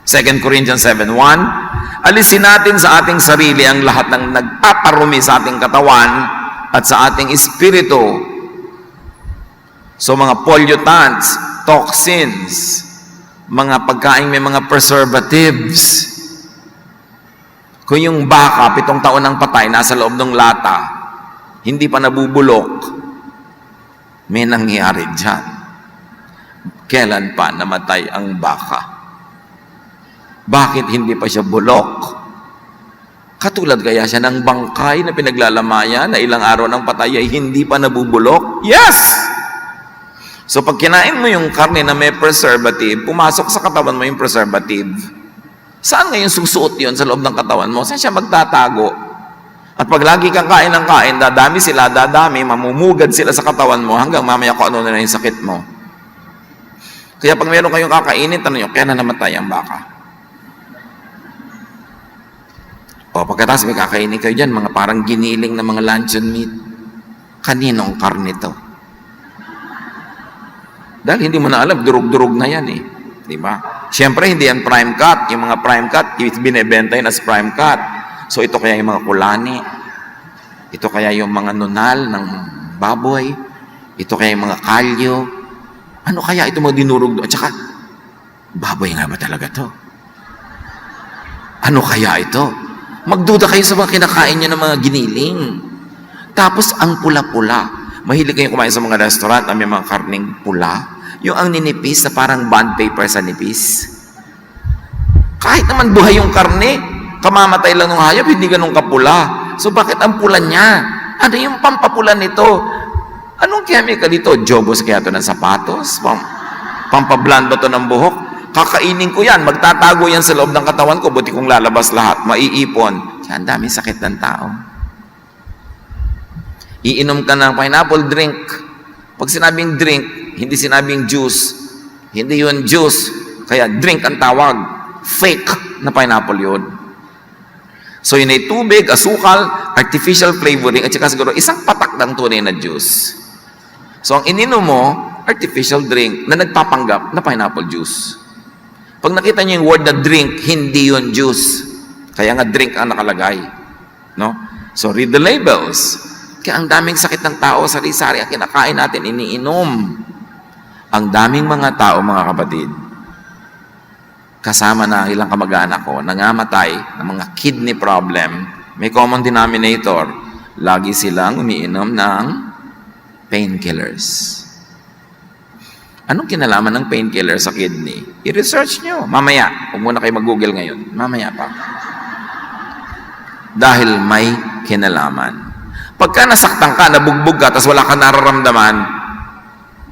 2 Corinthians 7:1, alisin natin sa ating sarili ang lahat ng nagpaparumi sa ating katawan at sa ating espiritu. So mga pollutants, toxins, mga pagkain may mga preservatives. Kung yung baka, 7 taon ng patay, nasa loob ng lata, hindi pa nabubulok, may nangyari dyan. Kailan pa namatay ang baka? Bakit hindi pa siya bulok? Katulad kaya siya ng bangkay na pinaglalamayan na ilang araw ng patay ay hindi pa nabubulok? Yes! So pag kinain mo yung karne na may preservative, pumasok sa katawan mo yung preservative. Saan ngayon susuot yun sa loob ng katawan mo? Saan siya magtatago? At pag lagi kang kain ng kain, dadami sila, mamumugad sila sa katawan mo hanggang mamaya kung ano na yung sakit mo. Kaya pag meron kayong kakainin, tanong nyo, kaya na namatay ang baka? O pagkatapos may kakainin kayo dyan, mga parang giniling na mga luncheon meat. Kaninong karne to? Dahil hindi mo na alam, durug-durug na yan eh. Di ba? Siyempre, hindi yan prime cut. Yung mga prime cut, binibenta yun as prime cut. So, ito kaya yung mga kulani. Ito kaya yung mga nunal ng baboy. Ito kaya yung mga kalyo. Ano kaya ito mga dinurog? At saka, baboy nga ba talaga to? Ano kaya ito? Magduda kayo sa mga kinakain nyo ng mga giniling. Tapos, ang pula-pula. Mahilig kayo kumain sa mga restaurant na may mga karning pula. Yung ang ninipis na parang bond paper sa nipis. Kahit naman buhay yung karne, kamamatay lang ng hayop, hindi ganun kapula. So bakit ang pula niya? Ano yung pampapula nito? Anong chemical ito? Jobos kaya ito ng sapatos? Pampablando to ng buhok? Kakainin ko yan, magtatago yan sa loob ng katawan ko, buti kong lalabas lahat, maiipon. Kaya ang daming sakit ng tao. Iinom ka ng pineapple drink. Pag sinabing drink, hindi sinabing juice. Hindi yun juice. Kaya drink ang tawag. Fake na pineapple yun. So yun ay tubig, asukal, artificial flavoring, at saka siguro isang patak ng tunay na juice. So ang ininom mo, artificial drink na nagpapanggap na pineapple juice. Pag nakita niyo yung word na drink, hindi yun juice. Kaya nga drink ang nakalagay. No? So read the labels. Kaya ang daming sakit ng tao, sari-sari ang kinakain natin, iniinom. Ang daming mga tao, mga kapatid, kasama na ilang kamag-anak ko, nangamatay ng mga kidney problem, may common denominator, lagi silang umiinom ng painkillers. Anong kinalaman ng painkiller sa kidney? I-research nyo. Mamaya. Huwag muna kayo mag-google ngayon. Mamaya pa. Dahil may kinalaman. Pagka nasaktan ka, nabugbog ka, tapos wala ka nararamdaman,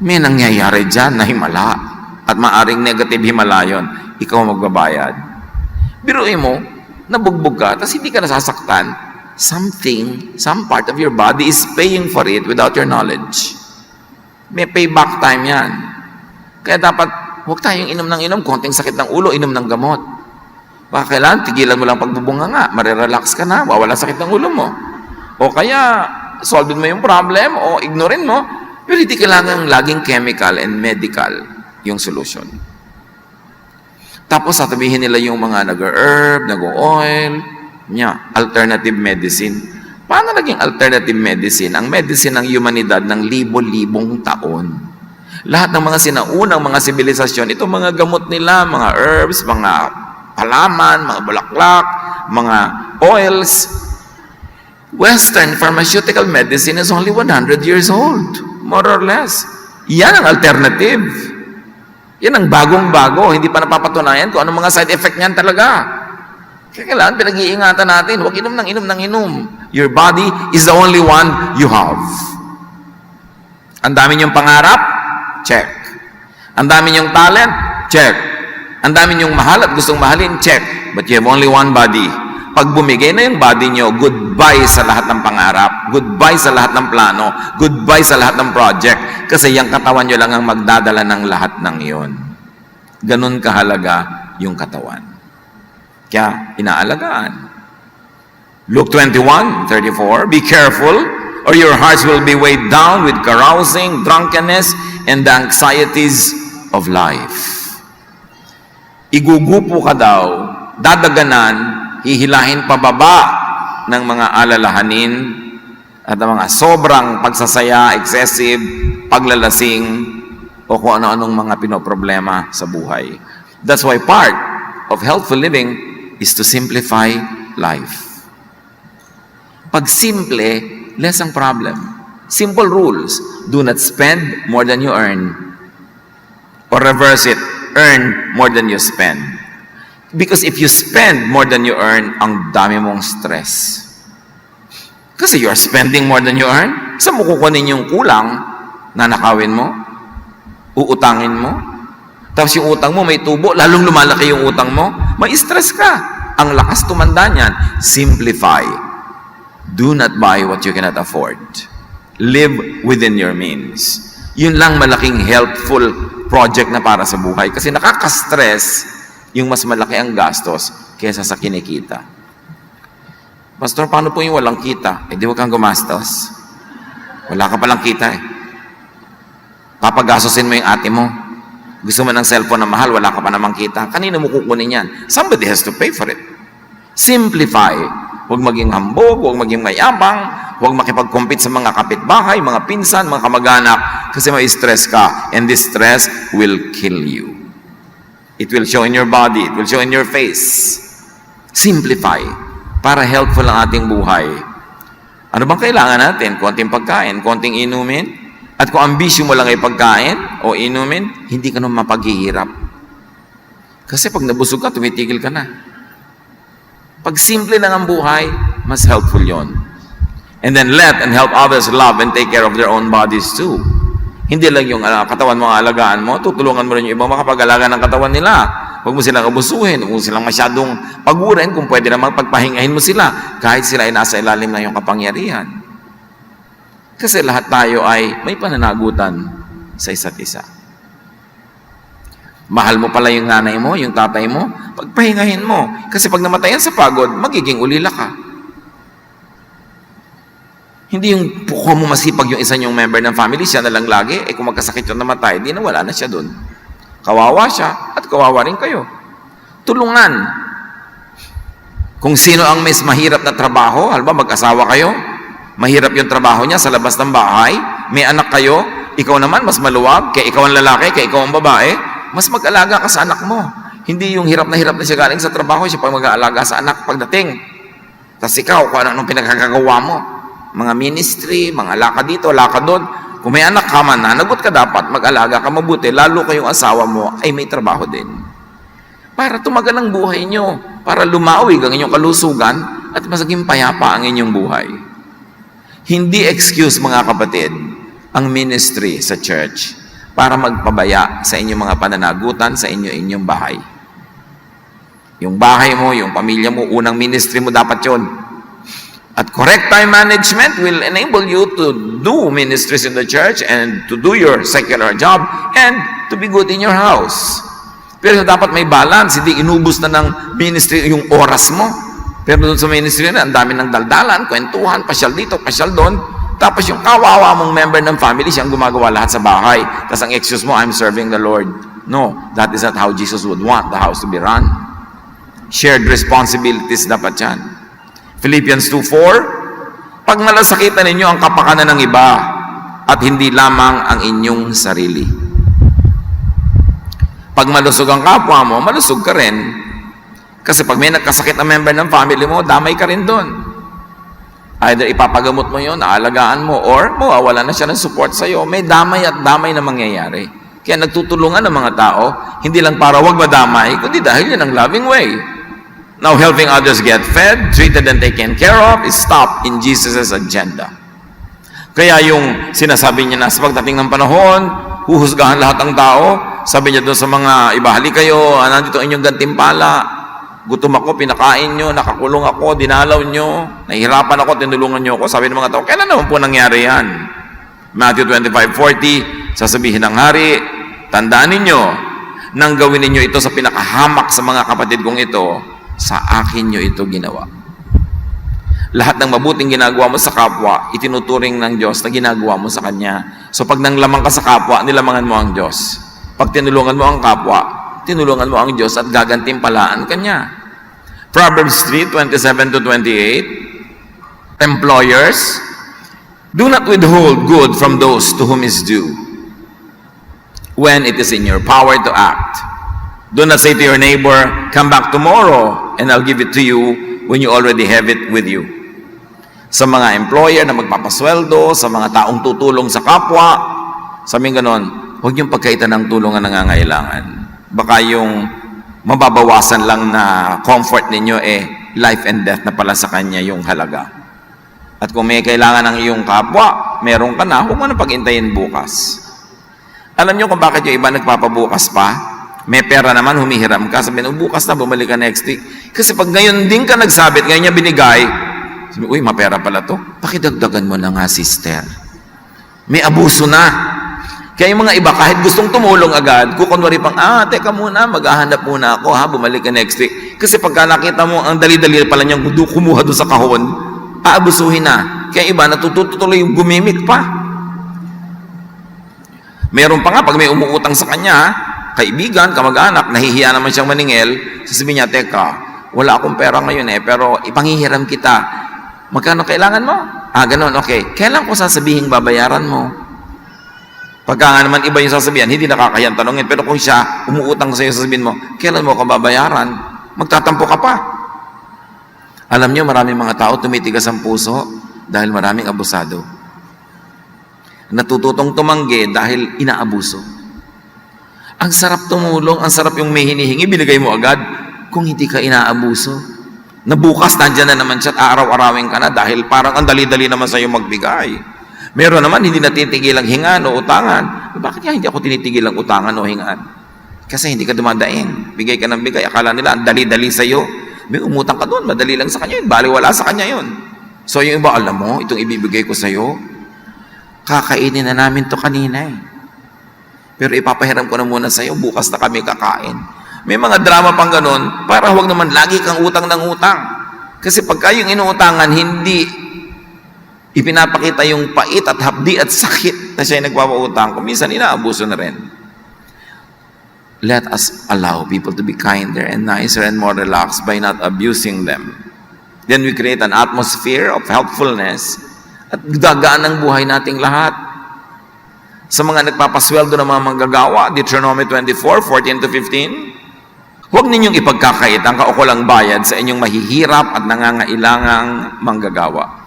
may nangyayari dyan na himala. At maaring negative himala yun. Ikaw magbabayad. Biruin mo, nabugbog ka, tapos hindi ka nasasaktan. Some part of your body is paying for it without your knowledge. May payback time yan. Kaya dapat, huwag tayong inom ng inom, konting sakit ng ulo, inom ng gamot. Baka kailangan, tigilan mo lang pagbubunga nga, marirelax ka na, wawala sakit ng ulo mo. O kaya, solve mo yung problem, o ignorin mo, pero hindi kailangan laging chemical and medical yung solution. Tapos sasabihin nila yung mga nag-herb, nag-oil, alternative medicine. Paano naging alternative medicine? Ang medicine ng humanidad ng libo-libong taon. Lahat ng mga sinaunang mga sibilisasyon, itong mga gamot nila, mga herbs, mga halaman, mga bulaklak, mga oils. Western pharmaceutical medicine is only 100 years old, more or less. Yan ang alternative. Yan ang bagong-bago, hindi pa napapatunayan kung anong mga side effect niyan talaga. Kaya kailangan pinag-iingatan natin, huwag inom ng inom ng inom. Your body is the only one you have. Ang dami niyong pangarap? Check. Ang dami niyong talent? Check. Ang dami niyong mahal at gustong mahalin? Check. But you have only one body. Pag bumigay na yung body niyo, goodbye sa lahat ng pangarap, goodbye sa lahat ng plano, goodbye sa lahat ng project, kasi yung katawan niyo lang ang magdadala ng lahat ng iyon. Ganun kahalaga yung katawan. Kaya, inaalagaan. Luke 21:34, be careful, or your hearts will be weighed down with carousing, drunkenness, and the anxieties of life. Igugupo ka daw, dadaganan, hihilahin pababa ng mga alalahanin at ang mga sobrang pagsasaya, excessive, paglalasing, o kung ano-anong mga pinoproblema sa buhay. That's why part of healthful living is to simplify life. Pag simple, less ang problem. Simple rules. Do not spend more than you earn. Or reverse it, earn more than you spend. Because if you spend more than you earn, ang dami mong stress. Kasi you're spending more than you earn. Saan mo kukunin yung kulang? Nanakawin mo? Uutangin mo? Tapos yung utang mo may tubo, lalong lumalaki yung utang mo, may stress ka. Ang lakas tumanda niyan. Simplify. Do not buy what you cannot afford. Live within your means. Yun lang malaking helpful project na para sa buhay. Kasi nakaka-stress yung mas malaki ang gastos kaysa sa kinikita. Pastor, paano po yung walang kita? Di wag kang gumastos. Wala ka palang kita Papagastosin mo yung ate mo. Gusto mo ng cellphone na mahal, wala ka pa namang kita. Kanino mo kukunin yan? Somebody has to pay for it. Simplify. Huwag maging hambog, huwag maging mayabang, huwag makipag-compete sa mga kapitbahay, mga pinsan, mga kamag-anak, kasi may stress ka, and this stress will kill you. It will show in your body. It will show in your face. Simplify. Para helpful ang ating buhay. Ano bang kailangan natin? Konting pagkain, konting inumin. At kung ambisyon mo lang ay pagkain o inumin, hindi ka naman mapaghihirap. Kasi pag nabusog ka, tumitigil ka na. Pag simple lang ang buhay, mas helpful yon. And then let and help others love and take care of their own bodies too. Hindi lang yung katawan mo ang alagaan mo, tutulungan mo rin yung ibang makapag-alaga ng katawan nila. Huwag mo silang abusuhin, huwag mo silang masyadong pagurin, kung pwede naman pagpahingahin mo sila, kahit sila ay nasa ilalim ng iyong kapangyarihan. Kasi lahat tayo ay may pananagutan sa isa't isa. Mahal mo pala yung nanay mo, yung tatay mo, pagpahingahin mo. Kasi pag namatayan sa pagod, magiging ulila ka. Hindi yung kung mo masipag yung isa niyong member ng family, siya na lang lagi, kung magkasakit yung namatay, di na wala na siya doon. Kawawa siya, at kawawa rin kayo. Tulungan. Kung sino ang mas mahirap na trabaho, halimbawa mag-asawa kayo, mahirap yung trabaho niya sa labas ng bahay, may anak kayo, ikaw naman mas maluwag, kaya ikaw ang lalaki, kaya ikaw ang babae, mas mag-alaga ka sa anak mo. Hindi yung hirap na siya galing sa trabaho, siya pag mag-aalaga sa anak pagdating. Tapos ikaw, kung anong pinagkakagawa mo, mga ministry, mga lakad dito, lakad doon. Kung may anak ka man, nanagot ka dapat, mag-alaga ka mabuti, lalo kayong asawa mo ay may trabaho din. Para tumagal ang buhay nyo, para lumawig ang inyong kalusugan, at masaging payapa ang inyong buhay. Hindi excuse, mga kapatid, ang ministry sa church para magpabaya sa inyong mga pananagutan sa inyong bahay. Yung bahay mo, yung pamilya mo, unang ministry mo dapat yon. At correct time management will enable you to do ministries in the church and to do your secular job and to be good in your house. Pero dapat may balance, hindi inubos na ng ministry yung oras mo. Pero doon sa ministry na, ang dami ng daldalan, kwentuhan, pasyal dito, pasyal doon. Tapos yung kawawa mong member ng family, siyang gumagawa lahat sa bahay. Tapos ang excuse mo, I'm serving the Lord. No, that is not how Jesus would want the house to be run. Shared responsibilities dapat yan. Philippians 2:4, pag nalasakitan ninyo ang kapakanan ng iba at hindi lamang ang inyong sarili. Pag malusog ang kapwa mo, malusog ka rin. Kasi pag may nagkasakit na member ng family mo, damay ka rin doon. Either ipapagamot mo yun, aalagaan mo, or mawawala na siya ng support sa'yo. May damay at damay na mangyayari. Kaya nagtutulungan ng mga tao, hindi lang para wag madamay, kundi dahil yun ang loving way. Now, helping others get fed, treated and taken care of, is stopped in Jesus' agenda. Kaya yung sinasabi niya na sa pagdating ng panahon, huhusgahan lahat ng tao, sabi niya doon sa mga iba, hali kayo, nandito ang inyong gantimpala. Gutom ako, pinakain nyo, nakakulong ako, dinalaw nyo, nahihirapan ako, tinulungan nyo ako. Sabi ng mga tao, kailan naman po nangyari yan? Matthew 25:40, sasabihin ng hari, tandaan ninyo, nang gawin ninyo ito sa pinakahamak sa mga kapatid kong ito, sa akin nyo ito ginawa. Lahat ng mabuting ginagawa mo sa kapwa, itinuturing ng Diyos na ginagawa mo sa Kanya. So pag nanglamang ka sa kapwa, nilamangan mo ang Diyos. Pag tinulungan mo ang kapwa, tinulungan mo ang Diyos at gagantimpalaan Kanya. Proverbs 3:27-28, employers, do not withhold good from those to whom is due, when it is in your power to act. Do not say to your neighbor, come back tomorrow, and I'll give it to you when you already have it with you. Sa mga employer na magpapasweldo, sa mga taong tutulong sa kapwa, sabihin ganon, huwag niyong pagkaitan ng tulong na nangangailangan. Baka yung mababawasan lang na comfort ninyo life and death na pala sa Kanya yung halaga. At kung may kailangan ng iyong kapwa, meron ka na, huwag mo na pag-intayin bukas. Alam niyo kung bakit yung iba nagpapabukas pa? May pera naman, humihiram ka, sabihin, bukas na, bumalik ka next week. Kasi pag ngayon din ka nagsabit, ngayon niya binigay, sabi, uy, mapera pala to. Pakidagdagan mo na nga, sister. May abuso na. Kaya yung mga iba, kahit gustong tumulong agad, kukunwari pang, teka muna, maghahanap muna ako, bumalik ka next week. Kasi pagka nakita mo, ang dali-dali pala niyang kumuha doon sa kahon, aabusuhin na. Kaya iba, natutuloy yung gumimik pa. Meron pa nga, pag may umuutang sa kanya, kaibigan, kamag-anak, nahihiya naman siyang maningil, sasabihin niya, teka, wala akong pera ngayon pero ipanghihiram kita. Magkano kailangan mo? Ganun, okay. Kailan ko sasabihin babayaran mo? Pagka nga naman iba yung sasabihan, hindi nakakayang tanongin. Pero kung siya, umuutang sa iyo, sasabihin mo, kailan mo ka babayaran? Magtatampo ka pa. Alam niyo, maraming mga tao tumitigas ang puso dahil maraming abusado. Natututong tumanggi dahil inaabuso. Ang sarap tumulong, ang sarap yung may hinihingi, binigay mo agad kung hindi ka inaabuso. Nabukas, nandyan na naman siya at araw-arawin ka na dahil parang ang dali-dali naman sa'yo magbigay. Meron naman, hindi natitigil ang hingan o utangan. Bakit nga hindi ako tinitigil ang utangan o hingan? Kasi hindi ka dumadaing. Bigay ka ng bigay. Akala nila, ang dali-dali sa'yo. May umutang ka doon, madali lang sa kanya yun. Baliwala sa kanya yun. So yung iba, alam mo, itong ibibigay ko sa'yo, kakainin na namin to kanina Pero ipapahiram ko na muna sa'yo, bukas na kami kakain. May mga drama pang ganun, para huwag naman lagi kang utang ng utang. Kasi pagka yung inuutangan, hindi ipinapakita yung pait at hapdi at sakit na siya nagpapautang. Kung minsan, inaabuso na rin. Let us allow people to be kinder and nicer and more relaxed by not abusing them. Then we create an atmosphere of helpfulness at gagaan ng buhay nating lahat. Sa mga nagpapasweldo ng mga manggagawa, Deuteronomy 24:14-15, huwag ninyong ipagkakait ang kaukulang bayad sa inyong mahihirap at nangangailangang manggagawa.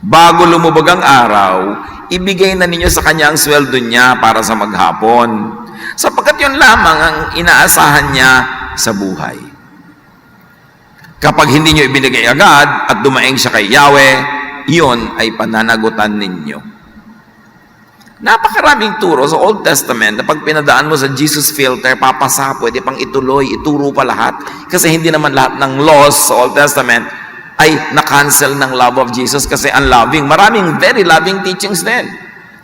Bago lumubog ang araw, ibigay na ninyo sa kanya ang sweldo niya para sa maghapon, sapagkat yun lamang ang inaasahan niya sa buhay. Kapag hindi nyo ibinigay agad at dumaing siya kay Yahweh, iyon ay pananagutan ninyo. Napakaraming turo sa Old Testament na pag pinadaan mo sa Jesus filter, papasa, pwede pang ituloy, ituro pa lahat. Kasi hindi naman lahat ng laws sa Old Testament ay na-cancel ng love of Jesus kasi unloving. Maraming very loving teachings din.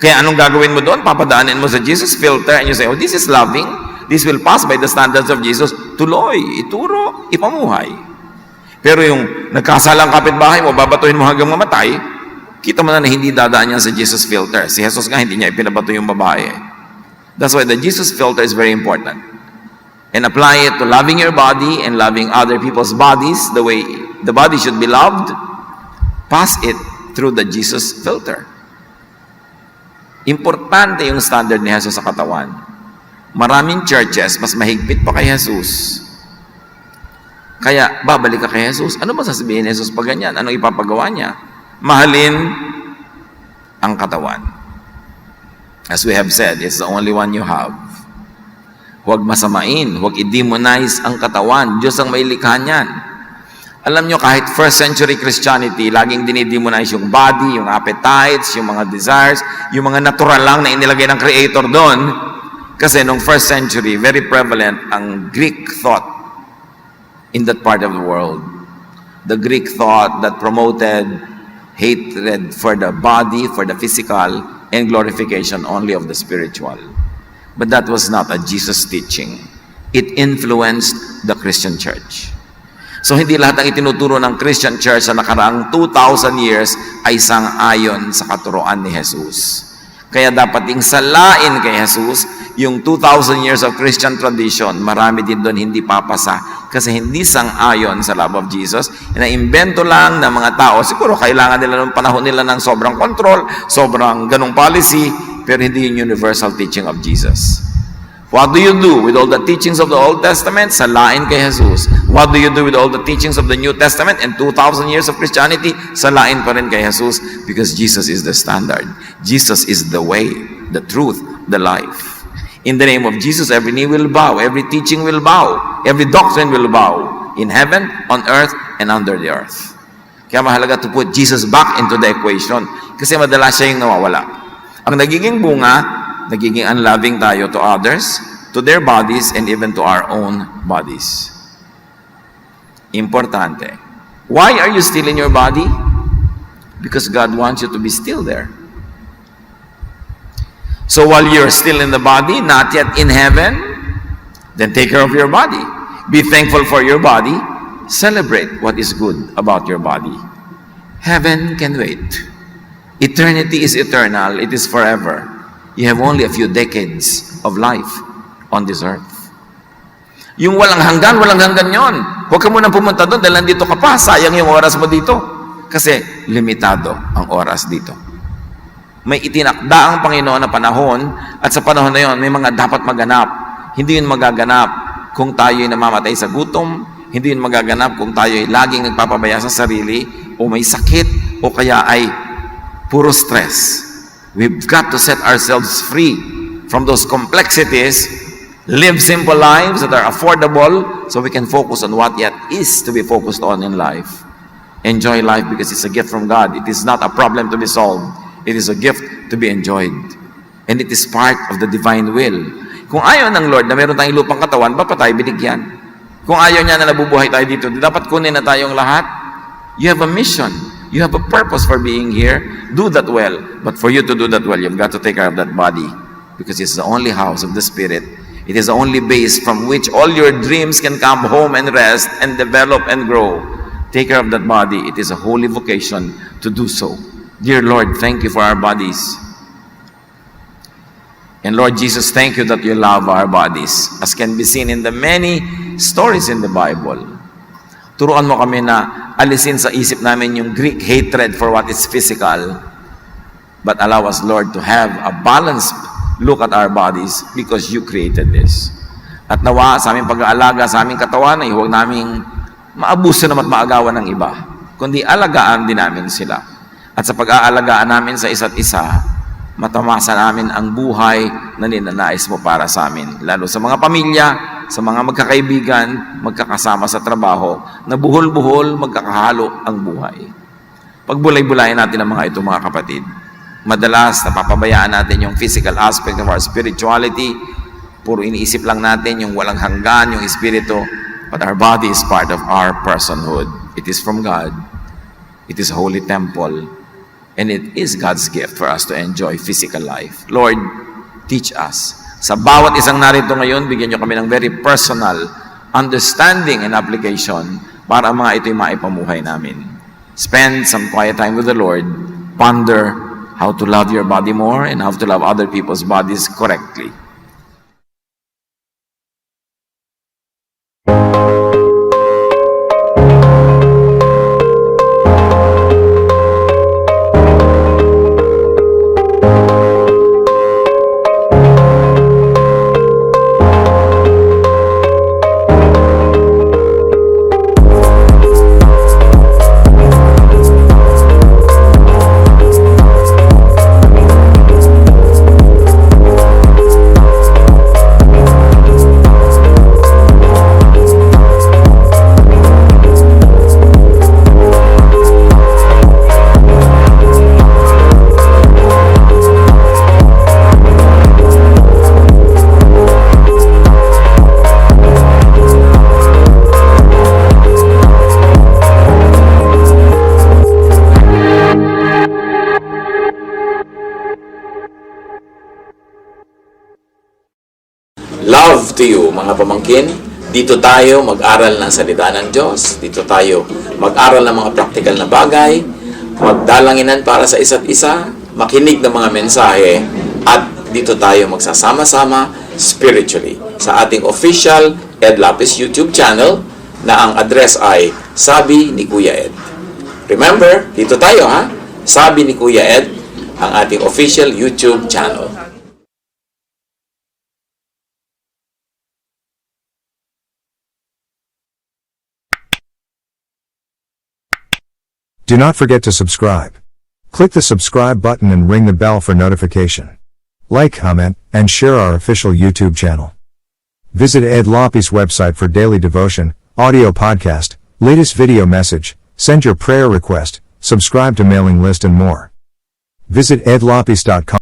Kaya anong gagawin mo doon? Papadaanin mo sa Jesus filter and you say, this is loving. This will pass by the standards of Jesus. Tuloy, ituro, ipamuhay. Pero yung nagkasalang kapitbahay mo, babatuhin mo hanggang mamatay, kita mo na hindi dadaan yan sa Jesus filter. Si Jesus nga, hindi niya ipinabato yung babae. That's why the Jesus filter is very important. And apply it to loving your body and loving other people's bodies the way the body should be loved. Pass it through the Jesus filter. Importante yung standard ni Jesus sa katawan. Maraming churches, mas mahigpit pa kay Jesus. Kaya, babalik ka kay Jesus. Ano ba sasabihin ni Jesus pag ganyan? Anong ipapagawa niya? Mahalin ang katawan. As we have said, it's the only one you have. Huwag masamain, huwag i-demonize ang katawan. Diyos ang may likha niyan. Alam nyo, kahit first century Christianity, laging dinidemonize yung body, yung appetites, yung mga desires, yung mga natural lang na inilagay ng Creator doon. Kasi nung first century, very prevalent ang Greek thought in that part of the world. The Greek thought that promoted hatred for the body, for the physical, and glorification only of the spiritual. But that was not a Jesus teaching. It influenced the Christian church. So hindi lahat ng itinuturo ng Christian church sa nakaraang 2,000 years ay sang-ayon sa katuruan ni Jesus. Kaya dapat ding salain kay Jesus yung 2,000 years of Christian tradition. Marami din doon hindi papasa kasi hindi sang-ayon sa love of Jesus. Na-invento lang ng mga tao. Siguro kailangan nila ng panahon nila ng sobrang control, sobrang ganong policy, pero hindi yung universal teaching of Jesus. What do you do with all the teachings of the Old Testament? Salain kay Jesus. What do you do with all the teachings of the New Testament and 2,000 years of Christianity? Salain pa rin kay Jesus because Jesus is the standard. Jesus is the way, the truth, the life. In the name of Jesus, every knee will bow, every teaching will bow, every doctrine will bow in heaven, on earth, and under the earth. Kaya mahalaga to put Jesus back into the equation kasi madalas siya yung nawawala. Ang nagiging bunga, nagiging unloving tayo to others, to their bodies, and even to our own bodies. Importante. Why are you still in your body? Because God wants you to be still there. So while you're still in the body, not yet in heaven, then take care of your body. Be thankful for your body. Celebrate what is good about your body. Heaven can wait. Eternity is eternal. It is forever. You have only a few decades of life on this earth. Yung walang hanggan yon. Huwag ka munang pumunta doon dahil nandito ka pa. Sayang yung oras mo dito. Kasi limitado ang oras dito. May itinakda ang Panginoon na panahon at sa panahon na yon, may mga dapat maganap. Hindi yun magaganap kung tayo'y namamatay sa gutom. Hindi yun magaganap kung tayo'y laging nagpapabaya sa sarili o may sakit o kaya ay puro stress. We've got to set ourselves free from those complexities, live simple lives that are affordable so we can focus on what yet is to be focused on in life. Enjoy life because it's a gift from God. It is not a problem to be solved. It is a gift to be enjoyed. And it is part of the divine will. Kung ayaw ng Lord na meron tayong lupang katawan, ba't pa tayo binigyan? Kung ayaw niya na nabubuhay tayo dito, dapat kunin na tayong lahat. You have a mission. You have a purpose for being here. Do that well. But for you to do that well, you've got to take care of that body. Because it's the only house of the Spirit. It is the only base from which all your dreams can come home and rest and develop and grow. Take care of that body. It is a holy vocation to do so. Dear Lord, thank you for our bodies. And Lord Jesus, thank you that you love our bodies, as can be seen in the many stories in the Bible. Turuan mo kami na alisin sa isip namin yung Greek hatred for what is physical, but allow us, Lord, to have a balanced look at our bodies because you created this. At nawa sa aming pag-aalaga sa aming katawan ay huwag naming maabuso naman at maagawan ng iba, kundi alagaan din namin sila. At sa pag-aalagaan namin sa isa't isa, matamasa namin ang buhay na ninanais mo para sa amin. Lalo sa mga pamilya, sa mga magkakaibigan, magkakasama sa trabaho, na buhol-buhol, magkakahalo ang buhay. Pagbulay-bulayan natin ang mga ito, mga kapatid. Madalas, napapabayaan natin yung physical aspect of our spirituality. Puro iniisip lang natin yung walang hanggan, yung espiritu. But our body is part of our personhood. It is from God. It is a holy temple. And it is God's gift for us to enjoy physical life. Lord, teach us. Sa bawat isang narito ngayon, bigyan niyo kami ng very personal understanding and application para ang mga ito'y maipamuhay namin. Spend some quiet time with the Lord. Ponder how to love your body more and how to love other people's bodies correctly. love to you, mga pamangkin. Dito tayo mag-aral ng salita ng Diyos. Dito tayo mag-aral ng mga practical na bagay, magdalanginan para sa isa't isa, makinig ng mga mensahe, at dito tayo magsasama-sama spiritually sa ating official Ed Lapis YouTube channel na ang address ay Sabi ni Kuya Ed. Remember, dito tayo ha, Sabi ni Kuya Ed, ang ating official YouTube channel. Do not forget to subscribe. Click the subscribe button and ring the bell for notification. Like, comment, and share our official YouTube channel. Visit Ed Lapis website for daily devotion, audio podcast, latest video message, send your prayer request, subscribe to mailing list and more. Visit edlapis.com.